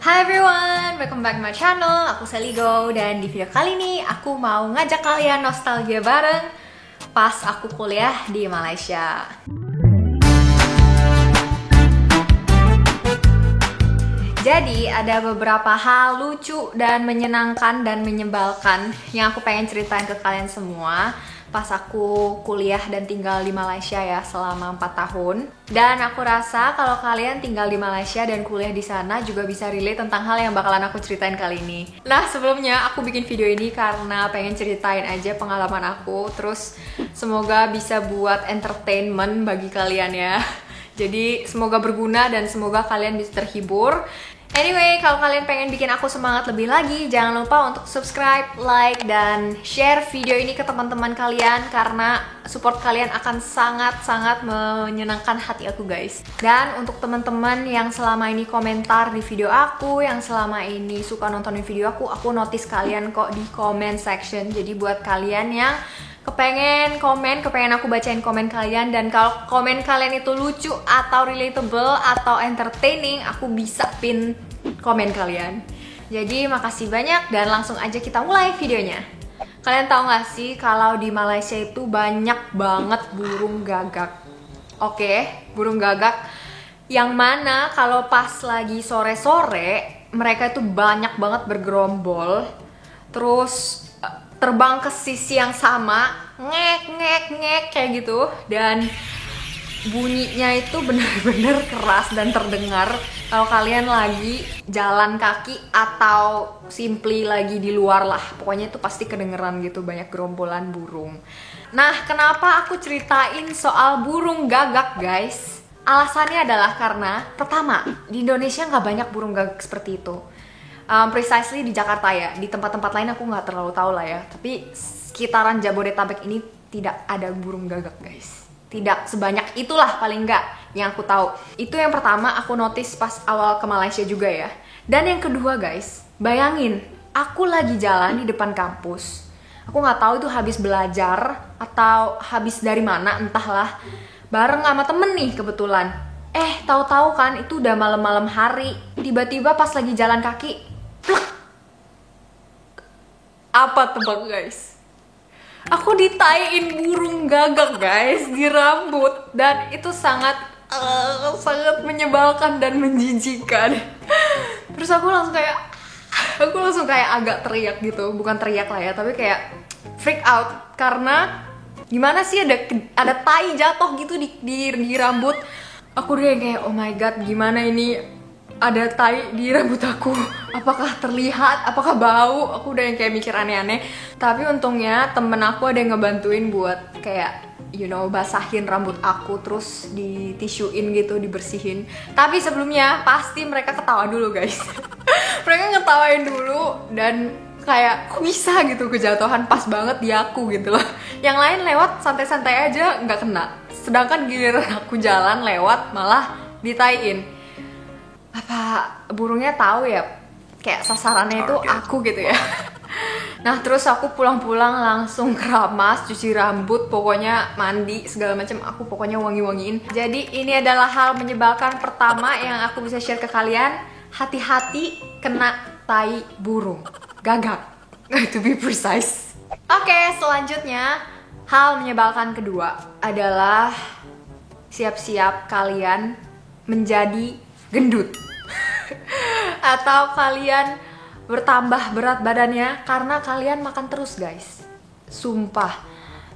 Hi everyone, welcome back to my channel. Aku Seligo dan di video kali ini aku mau ngajak kalian nostalgia bareng pas aku kuliah di Malaysia. Jadi ada beberapa hal lucu dan menyenangkan dan menyebalkan yang aku pengen ceritain ke kalian semua pas aku kuliah dan tinggal di Malaysia ya selama 4 tahun. Dan aku rasa kalau kalian tinggal di Malaysia dan kuliah di sana juga bisa relate tentang hal yang bakalan aku ceritain kali ini. Nah, sebelumnya aku bikin video ini karena pengen ceritain aja pengalaman aku, terus semoga bisa buat entertainment bagi kalian ya. Jadi semoga berguna dan semoga kalian bisa terhibur. Anyway, kalau kalian pengen bikin aku semangat lebih lagi, jangan lupa untuk subscribe, like, dan share video ini ke teman-teman kalian karena support kalian akan sangat-sangat menyenangkan hati aku guys. Dan untuk teman-teman yang selama ini komentar di video aku, yang selama ini suka nontonin video aku notice kalian kok di comment section. Jadi buat kalian yang kepengen aku bacain komen kalian, dan kalau komen kalian itu lucu atau relatable atau entertaining, aku bisa pin komen kalian. Jadi makasih banyak dan langsung aja kita mulai videonya. Kalian tahu gak sih kalau di Malaysia itu banyak banget burung gagak? Oke, burung gagak yang mana kalau pas lagi sore-sore mereka itu banyak banget bergerombol, terus terbang ke sisi yang sama, ngek kayak gitu, dan bunyinya itu bener-bener keras dan terdengar kalau kalian lagi jalan kaki atau simply lagi di luar lah. Pokoknya itu pasti kedengeran gitu, banyak gerombolan burung. Nah, kenapa aku ceritain soal burung gagak guys? Alasannya adalah karena pertama, di Indonesia nggak banyak burung gagak seperti itu. Precisely di Jakarta ya, di tempat-tempat lain aku nggak terlalu tahu lah ya. Tapi sekitaran Jabodetabek ini tidak ada burung gagak guys. Tidak sebanyak itulah paling nggak yang aku tahu. Itu yang pertama aku notice pas awal ke Malaysia juga ya. Dan yang kedua guys, bayangin aku lagi jalan di depan kampus. Aku nggak tahu itu habis belajar atau habis dari mana entahlah. Bareng sama temen nih kebetulan. Tahu-tahu kan itu udah malam-malam hari. Tiba-tiba pas lagi jalan kaki, plek. Apa tebak guys? Aku ditaiin burung gagak guys di rambut, dan itu sangat menyebalkan dan menjijikan. Terus aku langsung kayak agak teriak gitu, bukan teriak lah ya, tapi kayak freak out karena gimana sih ada tai jatuh gitu di rambut. Aku udah kayak oh my god, gimana ini ada tai di rambut aku, apakah terlihat, apakah bau. Aku udah yang kayak mikir aneh-aneh. Tapi untungnya temen aku ada yang ngebantuin buat kayak basahin rambut aku, terus ditisuin gitu, dibersihin. Tapi sebelumnya pasti mereka ketawa dulu guys. Mereka ngetawain dulu dan kayak kok bisa gitu kejatuhan pas banget di aku gitu loh. Yang lain lewat santai-santai aja nggak kena, sedangkan giliran aku jalan lewat malah ditaiin. Apa burungnya tahu ya kayak sasarannya itu aku gitu ya. Nah, terus aku pulang-pulang langsung keramas, cuci rambut, pokoknya mandi segala macam, aku pokoknya wangi-wangiin. Jadi ini adalah hal menyebalkan pertama yang aku bisa share ke kalian. Hati-hati kena tai burung gagak, to be precise. Oke, selanjutnya hal menyebalkan kedua adalah siap-siap kalian menjadi gendut atau kalian bertambah berat badannya karena kalian makan terus guys. Sumpah,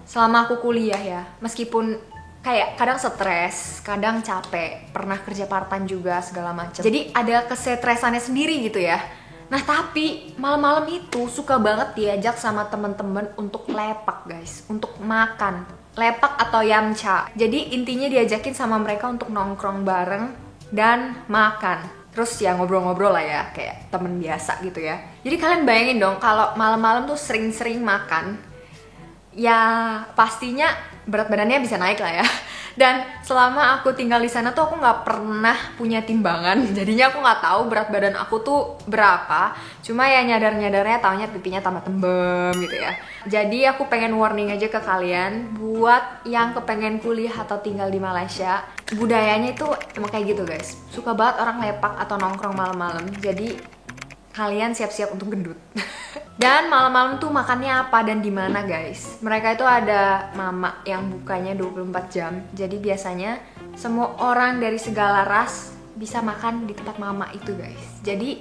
selama aku kuliah ya, meskipun kayak kadang stres, kadang capek, pernah kerja part time juga segala macam, jadi ada kesetresannya sendiri gitu ya. Nah, tapi malam-malam itu suka banget diajak sama temen-temen untuk lepak guys, untuk makan lepak atau yamcha. Jadi intinya diajakin sama mereka untuk nongkrong bareng dan makan. Terus ya ngobrol-ngobrol lah ya, kayak temen biasa gitu ya. Jadi kalian bayangin dong kalau malam-malam tuh sering-sering makan, ya pastinya berat badannya bisa naik lah ya. Dan selama aku tinggal di sana tuh aku nggak pernah punya timbangan. Jadinya aku nggak tahu berat badan aku tuh berapa. Cuma ya nyadar-nyadarnya taunya pipinya tambah tembem gitu ya. Jadi aku pengen warning aja ke kalian buat yang kepengen kuliah atau tinggal di Malaysia. Budayanya itu emang kayak gitu guys. Suka banget orang lepak atau nongkrong malam-malam. Jadi kalian siap-siap untuk gendut. Dan malam-malam tuh makannya apa dan di mana guys? Mereka itu ada mama yang bukanya 24 jam. Jadi biasanya semua orang dari segala ras bisa makan di tempat mama itu guys. Jadi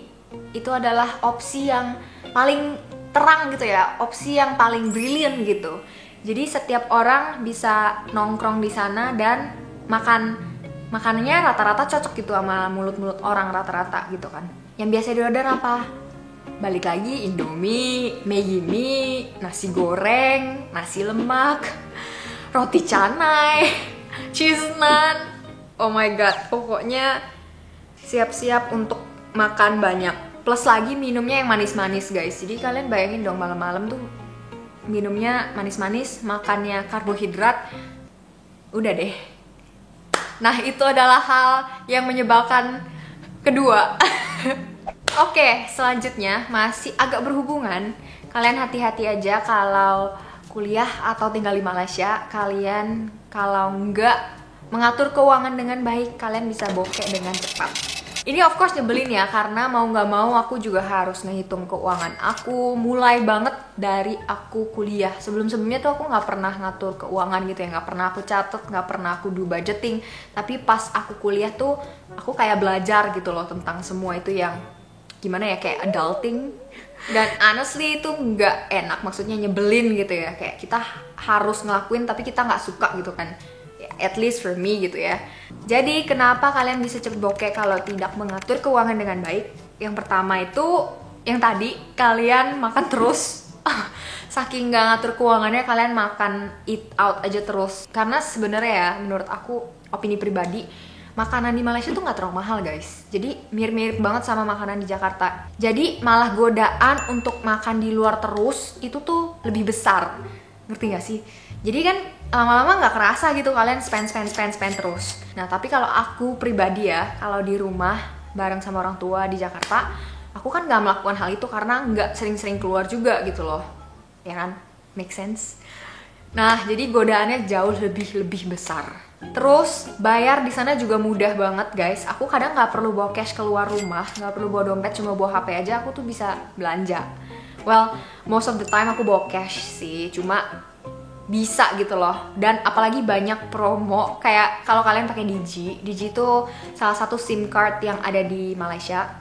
itu adalah opsi yang paling terang gitu ya, opsi yang paling brilliant gitu. Jadi setiap orang bisa nongkrong di sana dan makanannya rata-rata cocok gitu sama mulut-mulut orang rata-rata gitu kan. Yang biasa diorder apa? Balik lagi Indomie, Maggi mie, nasi goreng, nasi lemak, roti canai, cheese naan. Oh my god, pokoknya siap-siap untuk makan banyak. Plus lagi minumnya yang manis-manis guys. Jadi kalian bayangin dong malam-malam tuh minumnya manis-manis, makannya karbohidrat. Udah deh. Nah itu adalah hal yang menyebalkan kedua. Oke, selanjutnya masih agak berhubungan. Kalian hati-hati aja kalau kuliah atau tinggal di Malaysia. Kalian kalau nggak mengatur keuangan dengan baik, kalian bisa bokeh dengan cepat. Ini of course nyebelin ya, karena mau nggak mau aku juga harus ngehitung keuangan aku. Mulai banget dari aku kuliah. Sebelum-sebelumnya tuh aku nggak pernah ngatur keuangan gitu ya, nggak pernah aku catet, nggak pernah aku do budgeting. Tapi pas aku kuliah tuh aku kayak belajar gitu loh tentang semua itu yang gimana ya, kayak adulting. Dan honestly itu nggak enak, maksudnya nyebelin gitu ya, kayak kita harus ngelakuin tapi kita nggak suka gitu kan, at least for me gitu ya. Jadi kenapa kalian bisa cepet bokeh kalau tidak mengatur keuangan dengan baik? Yang pertama itu yang tadi, kalian makan terus. Saking nggak ngatur keuangannya, kalian makan eat out aja terus. Karena sebenarnya ya menurut aku, opini pribadi, makanan di Malaysia tuh nggak terlalu mahal guys. Jadi mirip-mirip banget sama makanan di Jakarta. Jadi malah godaan untuk makan di luar terus itu tuh lebih besar. Ngerti gak sih? Jadi kan lama-lama nggak kerasa gitu kalian spend terus. Nah tapi kalau aku pribadi ya, kalau di rumah bareng sama orang tua di Jakarta, aku kan nggak melakukan hal itu karena nggak sering-sering keluar juga gitu loh. Ya kan? Make sense? Nah jadi godaannya jauh lebih besar. Terus bayar di sana juga mudah banget guys. Aku kadang nggak perlu bawa cash keluar rumah, nggak perlu bawa dompet, cuma bawa HP aja aku tuh bisa belanja. Well, most of the time aku bawa cash sih, cuma bisa gitu loh. Dan apalagi banyak promo, kayak kalau kalian pakai Digi itu salah satu SIM card yang ada di Malaysia.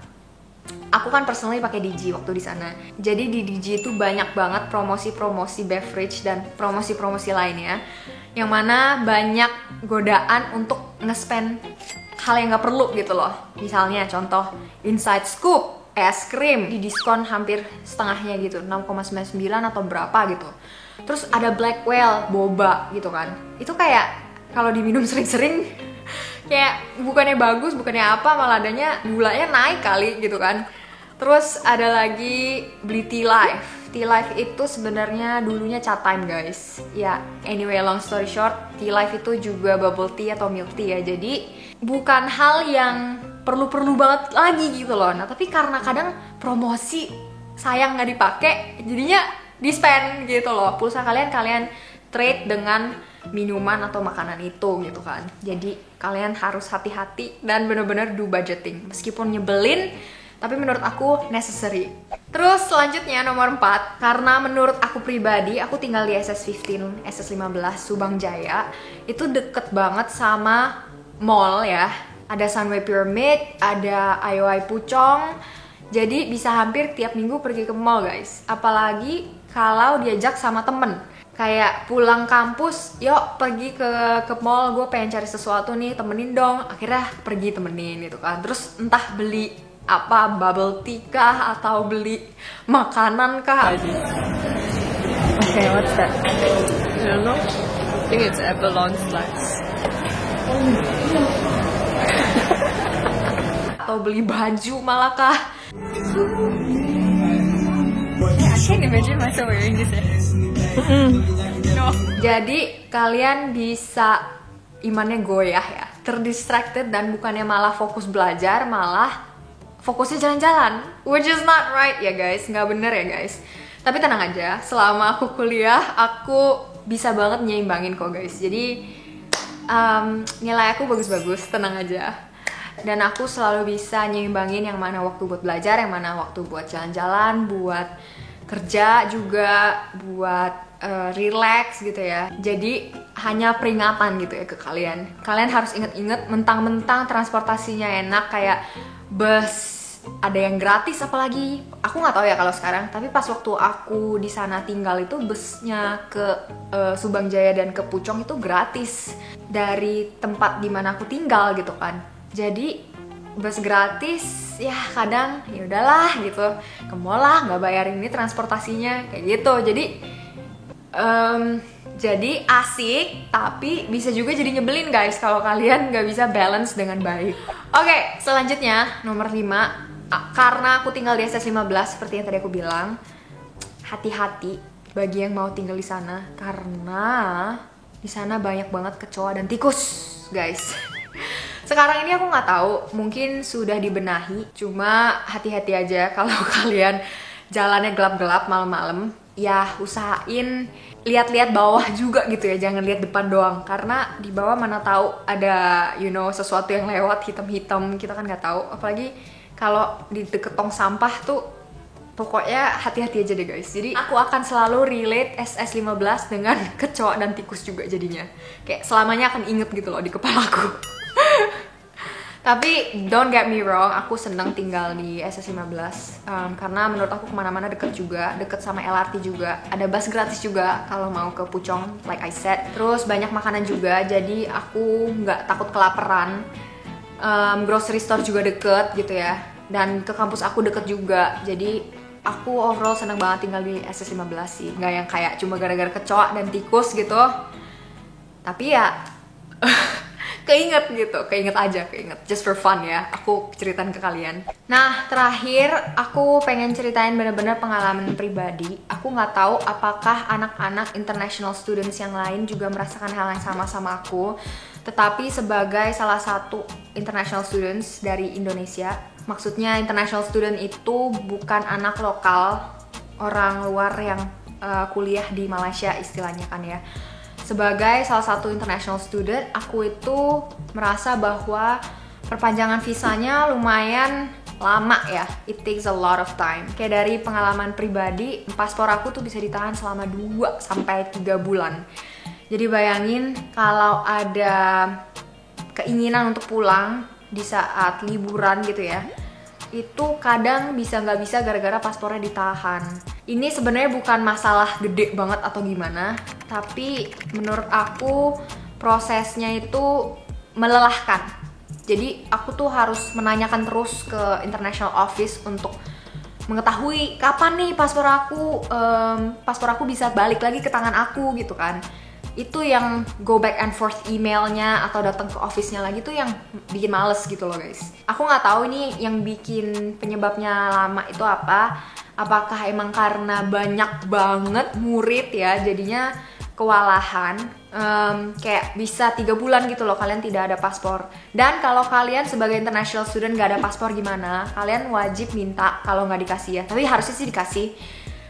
Aku kan personally pakai Digi waktu di sana. Jadi di Digi itu banyak banget promosi-promosi beverage dan promosi-promosi lainnya, yang mana banyak godaan untuk nge-spend hal yang nggak perlu gitu loh. Misalnya contoh Inside Scoop es krim di diskon hampir setengahnya gitu, 6,99 atau berapa gitu. Terus ada Black Whale boba gitu kan. Itu kayak kalau diminum sering-sering kayak bukannya bagus, bukannya apa, malah adanya gulanya naik kali gitu kan. Terus ada lagi beli Tea Life. Tea Life itu sebenarnya dulunya Chat Time guys. Ya, anyway long story short, Tea Life itu juga bubble tea atau milk tea ya. Jadi bukan hal yang perlu-perlu banget lagi gitu loh. Nah tapi karena kadang promosi sayang nggak dipakai, jadinya di-spend gitu loh. Pulsa kalian trade dengan minuman atau makanan itu gitu kan. Jadi kalian harus hati-hati dan bener-bener do budgeting. Meskipun nyebelin, tapi menurut aku necessary. Terus selanjutnya nomor 4, karena menurut aku pribadi, aku tinggal di SS15, SS15 Subang Jaya. Itu deket banget sama mall ya. Ada Sunway Pyramid, ada IOI Puchong. Jadi bisa hampir tiap minggu pergi ke mall guys. Apalagi kalau diajak sama temen. Kayak pulang kampus, yuk pergi ke mall, gue pengen cari sesuatu nih, temenin dong. Akhirnya pergi temenin gitu kan. Terus entah beli apa, bubble tea kah, atau beli makanan kah. Okay, what's that? I don't know. I think it's abalone slice. Atau beli baju malah kah. I can't imagine myself wearing this. No. Jadi kalian bisa imannya goyah ya, terdistracted dan bukannya malah fokus belajar, malah fokusnya jalan-jalan, which is not right ya guys, nggak bener ya guys. Tapi tenang aja, selama aku kuliah aku bisa banget nyeimbangin kok guys. Jadi nilai aku bagus-bagus, tenang aja. Dan aku selalu bisa nyeimbangin yang mana waktu buat belajar, yang mana waktu buat jalan-jalan, buat kerja juga, buat relax gitu ya. Jadi hanya peringatan gitu ya ke kalian. Kalian harus inget-inget, mentang-mentang transportasinya enak kayak bus, ada yang gratis apalagi. Aku nggak tahu ya kalau sekarang, tapi pas waktu aku di sana tinggal itu busnya ke Subang Jaya dan ke Puchong itu gratis dari tempat dimana aku tinggal gitu kan. Jadi bus gratis ya kadang ya udahlah gitu, ke mall lah, nggak bayarin ini transportasinya kayak gitu. Jadi asik, tapi bisa juga jadi nyebelin guys kalau kalian nggak bisa balance dengan baik. Oke, selanjutnya nomor 5. Karena aku tinggal di SS15 seperti yang tadi aku bilang, hati-hati bagi yang mau tinggal di sana karena di sana banyak banget kecoa dan tikus, guys. Sekarang ini aku nggak tahu, mungkin sudah dibenahi. Cuma hati-hati aja kalau kalian jalannya gelap-gelap malam-malam. Ya usahain lihat-lihat bawah juga gitu ya, jangan lihat depan doang. Karena di bawah mana tahu ada sesuatu yang lewat hitam-hitam, kita kan nggak tahu. Apalagi kalau di deket tong sampah tuh, pokoknya hati-hati aja deh guys. Jadi aku akan selalu relate SS15 dengan kecoa dan tikus juga jadinya. Kayak selamanya akan inget gitu loh di kepalaku. Tapi don't get me wrong, aku seneng tinggal di SS15 karena menurut aku kemana-mana deket juga, deket sama LRT juga, ada bus gratis juga kalau mau ke Puchong, like I said. Terus banyak makanan juga, jadi aku nggak takut kelaparan. Grocery store juga deket gitu ya, dan ke kampus aku deket juga. Jadi aku overall seneng banget tinggal di SS15 sih, nggak yang kayak cuma gara-gara kecoa dan tikus gitu. Tapi ya keinget aja, just for fun ya, aku ceritain ke kalian. Nah, terakhir aku pengen ceritain bener-bener pengalaman pribadi. Aku nggak tahu apakah anak-anak international students yang lain juga merasakan hal yang sama aku. Tetapi sebagai salah satu international students dari Indonesia, maksudnya international student itu bukan anak lokal, orang luar yang kuliah di Malaysia istilahnya kan ya. Sebagai salah satu international student, aku itu merasa bahwa perpanjangan visanya lumayan lama ya. It takes a lot of time. Kayak dari pengalaman pribadi, paspor aku tuh bisa ditahan selama 2-3 bulan. Jadi bayangin kalau ada keinginan untuk pulang di saat liburan gitu ya, itu kadang bisa nggak bisa gara-gara paspornya ditahan. Ini sebenarnya bukan masalah gede banget atau gimana, tapi menurut aku prosesnya itu melelahkan. Jadi aku tuh harus menanyakan terus ke international office untuk mengetahui kapan nih paspor aku bisa balik lagi ke tangan aku gitu kan. Itu yang go back and forth emailnya atau datang ke office-nya lagi tuh yang bikin males gitu loh guys. Aku nggak tahu ini yang bikin penyebabnya lama itu apa. Apakah emang karena banyak banget murid ya, jadinya kewalahan. Kayak bisa 3 bulan gitu loh kalian tidak ada paspor. Dan kalau kalian sebagai international student gak ada paspor gimana? Kalian wajib minta, kalau nggak dikasih ya, tapi harusnya sih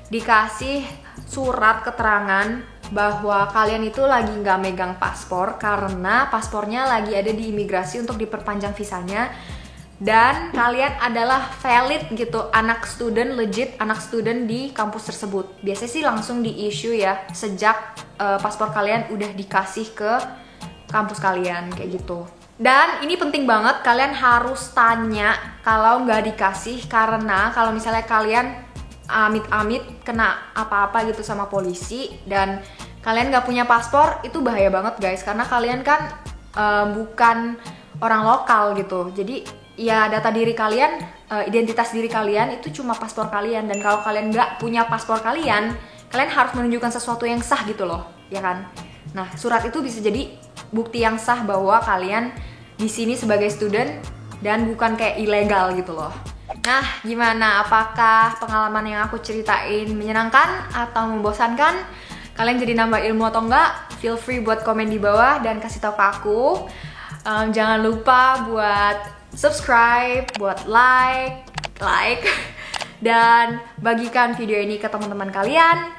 dikasih surat keterangan bahwa kalian itu lagi nggak megang paspor karena paspornya lagi ada di imigrasi untuk diperpanjang visanya, dan kalian adalah valid gitu, legit anak student di kampus tersebut. Biasanya sih langsung di issue ya sejak paspor kalian udah dikasih ke kampus kalian kayak gitu. Dan ini penting banget, kalian harus tanya kalau nggak dikasih, karena kalau misalnya kalian amit-amit kena apa-apa gitu sama polisi dan kalian nggak punya paspor, itu bahaya banget guys, karena kalian kan bukan orang lokal gitu. Jadi ya data diri kalian, identitas diri kalian itu cuma paspor kalian, dan kalau kalian nggak punya paspor kalian harus menunjukkan sesuatu yang sah gitu loh, ya kan? Nah, surat itu bisa jadi bukti yang sah bahwa kalian di sini sebagai student dan bukan kayak ilegal gitu loh. Nah, gimana? Apakah pengalaman yang aku ceritain menyenangkan atau membosankan? kalian jadi nambah ilmu atau enggak, feel free buat komen di bawah dan kasih tahu ke aku. Jangan lupa buat subscribe, buat like, dan bagikan video ini ke teman-teman kalian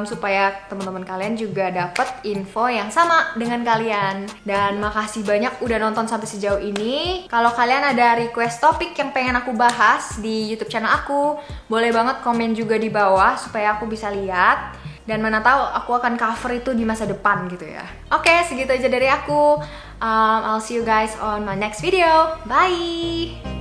supaya teman-teman kalian juga dapat info yang sama dengan kalian. Dan makasih banyak udah nonton sampai sejauh ini. Kalau kalian ada request topik yang pengen aku bahas di YouTube channel aku, boleh banget komen juga di bawah supaya aku bisa lihat. Dan mana tahu aku akan cover itu di masa depan gitu ya. Oke, segitu aja dari aku. I'll see you guys on my next video. Bye!